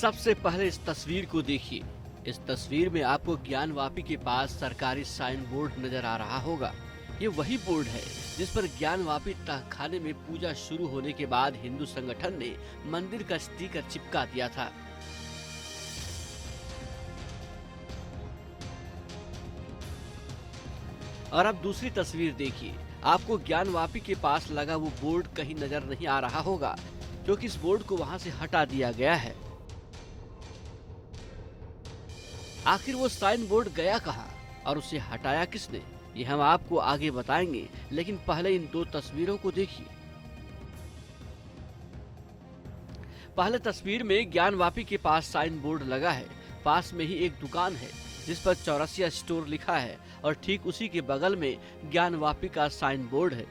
सबसे पहले इस तस्वीर को देखिए। इस तस्वीर में आपको ज्ञानवापी के पास सरकारी साइन बोर्ड नजर आ रहा होगा। ये वही बोर्ड है जिस पर ज्ञानवापी तहखाने में पूजा शुरू होने के बाद हिंदू संगठन ने मंदिर का स्टिकर चिपका दिया था। और अब दूसरी तस्वीर देखिए। आपको ज्ञानवापी के पास लगा वो बोर्ड कहीं नजर नहीं आ रहा होगा, क्योंकि इस बोर्ड को वहां से हटा दिया गया है। आखिर वो साइन बोर्ड गया कहाँ और उसे हटाया किसने, ये हम आपको आगे बताएंगे, लेकिन पहले इन दो तस्वीरों को देखिए। पहले तस्वीर में ज्ञानवापी के पास साइन बोर्ड लगा है। पास में ही एक दुकान है जिस पर चौरसिया स्टोर लिखा है और ठीक उसी के बगल में ज्ञानवापी का साइन बोर्ड है।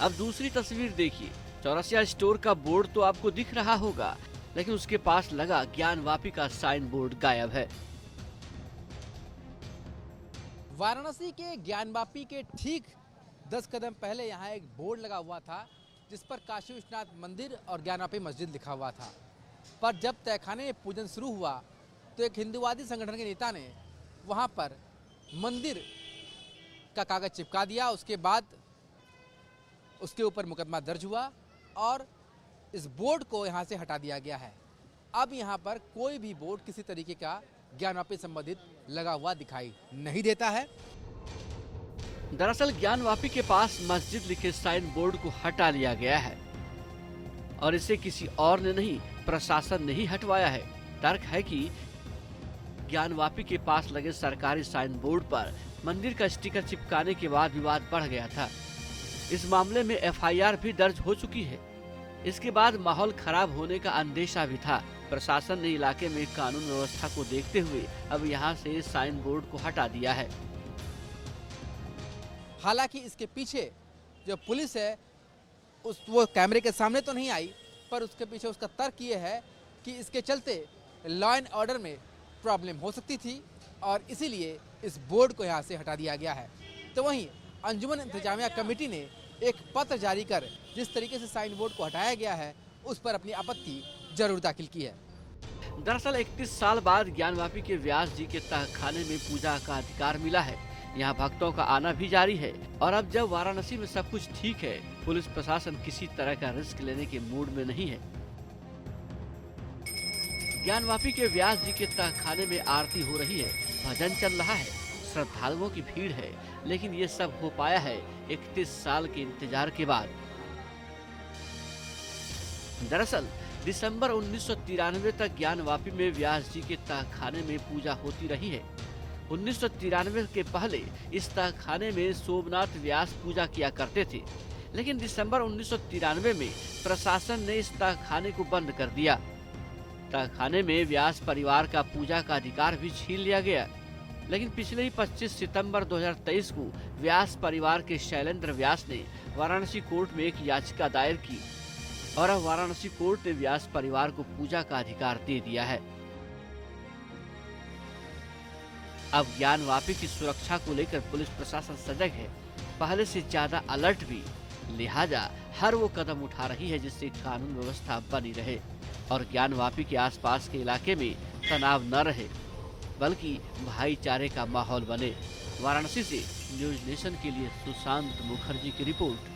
अब दूसरी तस्वीर देखिए। चौरसिया स्टोर का बोर्ड तो आपको दिख रहा होगा, लेकिन उसके पास लगा ज्ञानवापी का साइन बोर्ड गायब है। वाराणसी के ज्ञानवापी के ठीक 10 कदम पहले यहाँ एक बोर्ड लगा हुआ था जिस पर काशी विश्वनाथ मंदिर और ज्ञानवापी मस्जिद लिखा हुआ था। पर जब तहखाने में पूजन शुरू हुआ तो एक हिंदूवादी संगठन के नेता ने वहाँ पर मंदिर का कागज चिपका दिया। उसके बाद उसके ऊपर मुकदमा दर्ज हुआ और इस बोर्ड को यहाँ से हटा दिया गया है। अब यहाँ पर कोई भी बोर्ड किसी तरीके का ज्ञानवापी संबंधित लगा हुआ दिखाई नहीं देता है। दरअसल ज्ञानवापी के पास मस्जिद लिखे साइन बोर्ड को हटा लिया गया है और इसे किसी और ने नहीं, प्रशासन ने ही हटवाया है। तर्क है कि ज्ञानवापी के पास लगे सरकारी साइन बोर्ड पर मंदिर का स्टिकर चिपकाने के बाद विवाद बढ़ गया था। इस मामले में एफआईआर भी दर्ज हो चुकी है। इसके बाद माहौल खराब होने का अंदेशा भी था। प्रशासन ने इलाके में कानून व्यवस्था को देखते हुए अब यहाँ से साइन बोर्ड को हटा दिया है। हालांकि इसके पीछे जो पुलिस है वो कैमरे के सामने तो नहीं आई, पर उसके पीछे उसका तर्क ये है कि इसके चलते लॉ एंड ऑर्डर में प्रॉब्लम हो सकती थी और इसीलिए इस बोर्ड को यहाँ से हटा दिया गया है। तो वहीं अंजुमन इंतजामिया कमेटी ने एक पत्र जारी कर जिस तरीके से साइन बोर्ड को हटाया गया है उस पर अपनी आपत्ति जरूर दाखिल की है। दरअसल 31 साल बाद ज्ञानवापी के व्यास जी के तहखाने में पूजा का अधिकार मिला है। यहाँ भक्तों का आना भी जारी है और अब जब वाराणसी में सब कुछ ठीक है, पुलिस प्रशासन किसी तरह का रिस्क लेने के मूड में नहीं है। ज्ञानवापी के व्यास जी के तहखाने में आरती हो रही है, भजन चल रहा है, श्रद्धालुओं की भीड़ है, लेकिन ये सब हो पाया है 31 साल के इंतजार के बाद। दरअसल दिसंबर 1993 तक ज्ञानवापी में व्यास जी के तहखाने में पूजा होती रही है। 1993 के पहले इस तहखाने में सोमनाथ व्यास पूजा किया करते थे, लेकिन दिसंबर 1993 में प्रशासन ने इस तहखाने को बंद कर दिया। तहखाने में व्यास परिवार का पूजा का अधिकार भी छीन लिया गया। लेकिन पिछले ही 25 सितंबर 2023 को व्यास परिवार के शैलेंद्र व्यास ने वाराणसी कोर्ट में एक याचिका दायर की और अब वाराणसी कोर्ट ने व्यास परिवार को पूजा का अधिकार दे दिया है। अब ज्ञानवापी की सुरक्षा को लेकर पुलिस प्रशासन सजग है, पहले से ज्यादा अलर्ट भी, लिहाजा हर वो कदम उठा रही है जिससे कानून व्यवस्था बनी रहे और ज्ञानवापी के आसपास के इलाके में तनाव न रहे, बल्कि भाईचारे का माहौल बने। वाराणसी से न्यूज नेशन के लिए सुशांत मुखर्जी की रिपोर्ट।